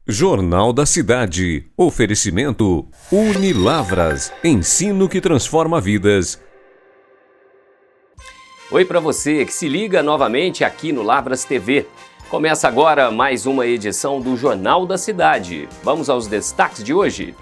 Jornal da Cidade. Oferecimento Unilavras. Ensino que transforma vidas. Oi para você que se liga novamente aqui no Lavras TV. Começa agora mais uma edição do Jornal da Cidade. Vamos aos destaques de hoje.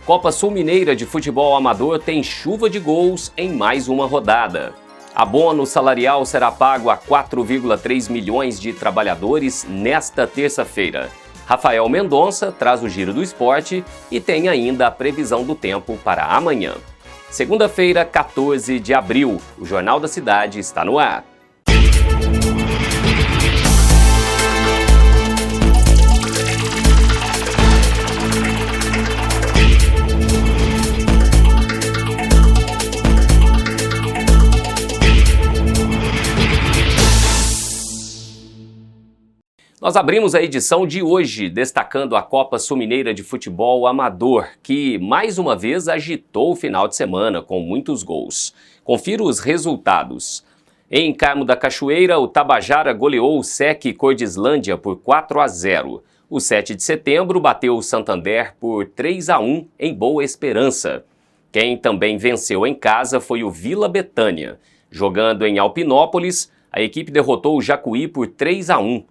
Copa Sul Mineira de Futebol Amador tem chuva de gols em mais uma rodada. Abono salarial será pago a 4,3 milhões de trabalhadores nesta terça-feira. Rafael Mendonça traz o giro do esporte e tem ainda a previsão do tempo para amanhã. Segunda-feira, 14 de abril, o Jornal da Cidade está no ar. Nós abrimos a edição de hoje destacando a Copa Sul Mineira de Futebol Amador, que mais uma vez agitou o final de semana com muitos gols. Confira os resultados. Em Carmo da Cachoeira, o Tabajara goleou o SEC Cordislândia por 4-0. O 7 de setembro bateu o Santander por 3-1 em Boa Esperança. Quem também venceu em casa foi o Vila Betânia. Jogando em Alpinópolis, a equipe derrotou o Jacuí por 3-1.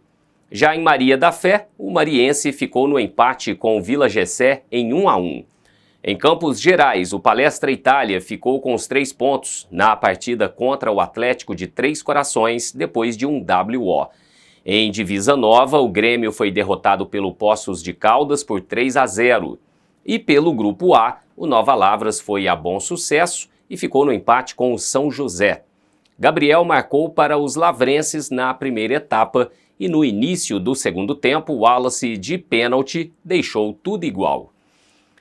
Já em Maria da Fé, o Mariense ficou no empate com o Vila Gessé em 1-1. Em Campos Gerais, o Palestra Itália ficou com os 3 pontos na partida contra o Atlético de Três Corações, depois de um WO. Em Divisa Nova, o Grêmio foi derrotado pelo Poços de Caldas por 3-0. E pelo Grupo A, o Nova Lavras foi a Bom Sucesso e ficou no empate com o São José. Gabriel marcou para os lavrenses na primeira etapa e no início do segundo tempo, o Wallace de pênalti deixou tudo igual.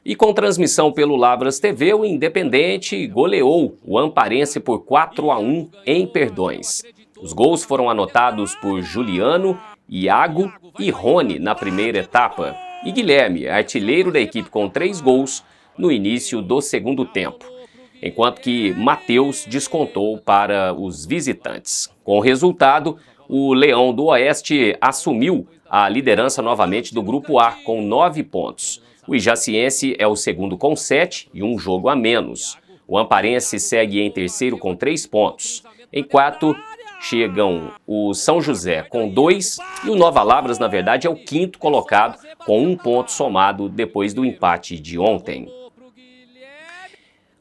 E com transmissão pelo Lavras TV, o Independente goleou o Amparense por 4-1 em Perdões. Os gols foram anotados por Juliano, Iago e Rony na primeira etapa. E Guilherme, artilheiro da equipe com 3 gols no início do segundo tempo. Enquanto que Matheus descontou para os visitantes. Com o resultado, o Leão do Oeste assumiu a liderança novamente do Grupo A, com 9 pontos. O Ijaciense é o segundo com 7 e um jogo a menos. O Amparense segue em terceiro com 3 pontos. Em quarto, chegam o São José com 2 e o Nova Lavras, na verdade, é o quinto colocado com 1 ponto somado depois do empate de ontem.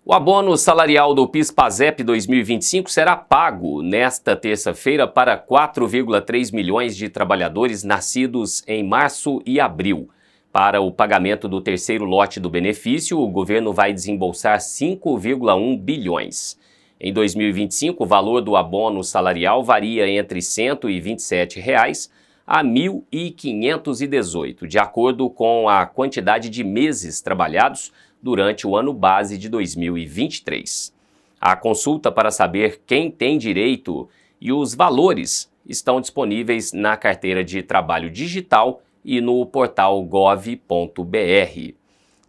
O abono salarial do PIS/PASEP 2025 será pago nesta terça-feira para 4,3 milhões de trabalhadores nascidos em março e abril. Para o pagamento do terceiro lote do benefício, o governo vai desembolsar 5,1 bilhões. Em 2025, o valor do abono salarial varia entre R$ 127 a R$ 1.518, de acordo com a quantidade de meses trabalhados durante o ano base de 2023. A consulta para saber quem tem direito e os valores estão disponíveis na carteira de trabalho digital e no portal gov.br.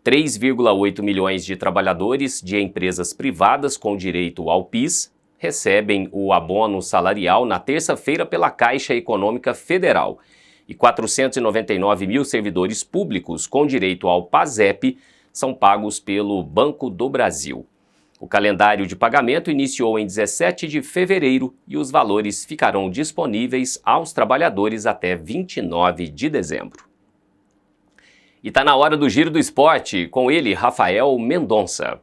3,8 milhões de trabalhadores de empresas privadas com direito ao PIS recebem o abono salarial na terça-feira pela Caixa Econômica Federal e 499 mil servidores públicos com direito ao PASEP são pagos pelo Banco do Brasil. O calendário de pagamento iniciou em 17 de fevereiro e os valores ficarão disponíveis aos trabalhadores até 29 de dezembro. E está na hora do Giro do Esporte, com ele, Rafael Mendonça.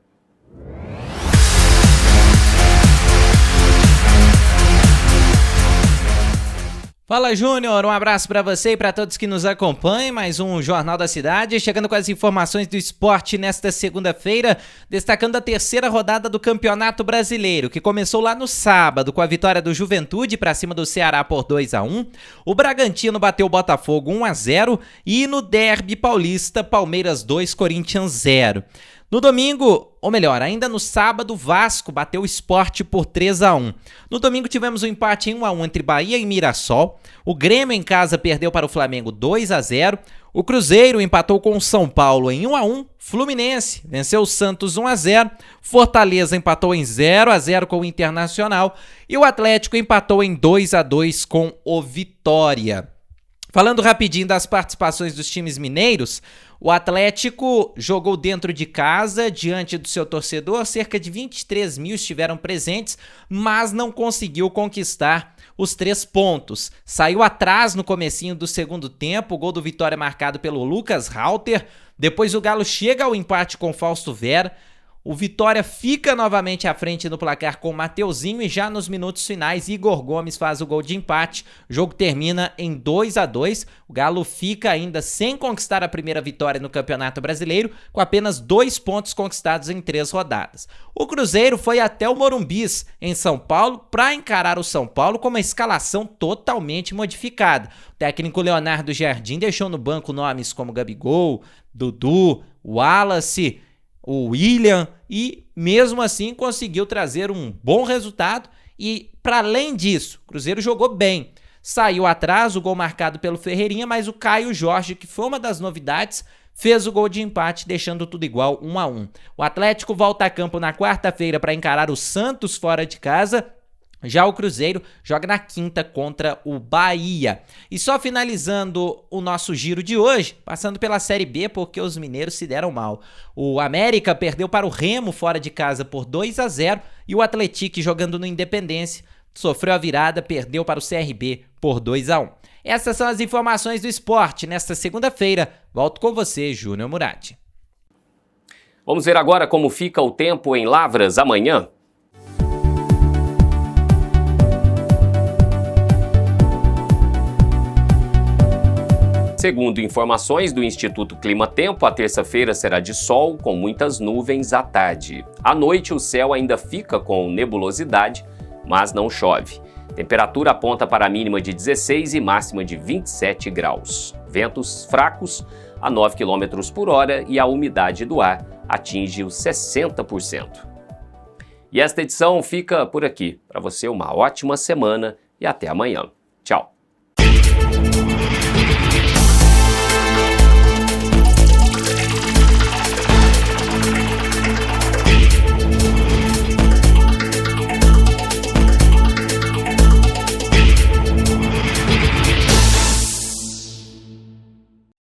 Fala, Júnior, um abraço para você e para todos que nos acompanham, mais um Jornal da Cidade, chegando com as informações do esporte nesta segunda-feira, destacando a terceira rodada do Campeonato Brasileiro, que começou lá no sábado com a vitória do Juventude para cima do Ceará por 2-1, o Bragantino bateu o Botafogo 1-0 e no Derby Paulista, Palmeiras 2, Corinthians 0. No domingo, ou melhor, ainda no sábado, o Vasco bateu o Sport por 3-1. No domingo tivemos um empate em 1-1 entre Bahia e Mirassol. O Grêmio em casa perdeu para o Flamengo 2-0. O Cruzeiro empatou com o São Paulo em 1-1. Fluminense venceu o Santos 1-0. Fortaleza empatou em 0-0 com o Internacional. E o Atlético empatou em 2-2 com o Vitória. Falando rapidinho das participações dos times mineiros, o Atlético jogou dentro de casa, diante do seu torcedor, cerca de 23 mil estiveram presentes, mas não conseguiu conquistar os 3 pontos. Saiu atrás no comecinho do segundo tempo, o gol do Vitória marcado pelo Lucas Rauter, depois o Galo chega ao empate com Fausto Vera, o Vitória fica novamente à frente no placar com o Mateuzinho e já nos minutos finais Igor Gomes faz o gol de empate. O jogo termina em 2-2. O Galo fica ainda sem conquistar a primeira vitória no Campeonato Brasileiro, com apenas 2 pontos conquistados em 3 rodadas. O Cruzeiro foi até o Morumbis, em São Paulo, para encarar o São Paulo com uma escalação totalmente modificada. O técnico Leonardo Jardim deixou no banco nomes como Gabigol, Dudu, Wallace, o William, e mesmo assim conseguiu trazer um bom resultado e, para além disso, o Cruzeiro jogou bem. Saiu atrás, o gol marcado pelo Ferreirinha, mas o Caio Jorge, que foi uma das novidades, fez o gol de empate, deixando tudo igual, 1-1. O Atlético volta a campo na quarta-feira para encarar o Santos fora de casa. Já o Cruzeiro joga na quinta contra o Bahia. E só finalizando o nosso giro de hoje, passando pela Série B, porque os mineiros se deram mal. O América perdeu para o Remo fora de casa por 2-0 e o Atlético, jogando no Independência, sofreu a virada, perdeu para o CRB por 2-1. Essas são as informações do esporte nesta segunda-feira. Volto com você, Júnior Murati. Vamos ver agora como fica o tempo em Lavras amanhã. Segundo informações do Instituto Clima Tempo, a terça-feira será de sol, com muitas nuvens à tarde. À noite, o céu ainda fica com nebulosidade, mas não chove. Temperatura aponta para a mínima de 16 e máxima de 27 graus. Ventos fracos a 9 km por hora e a umidade do ar atinge os 60%. E esta edição fica por aqui. Para você, uma ótima semana e até amanhã. Tchau!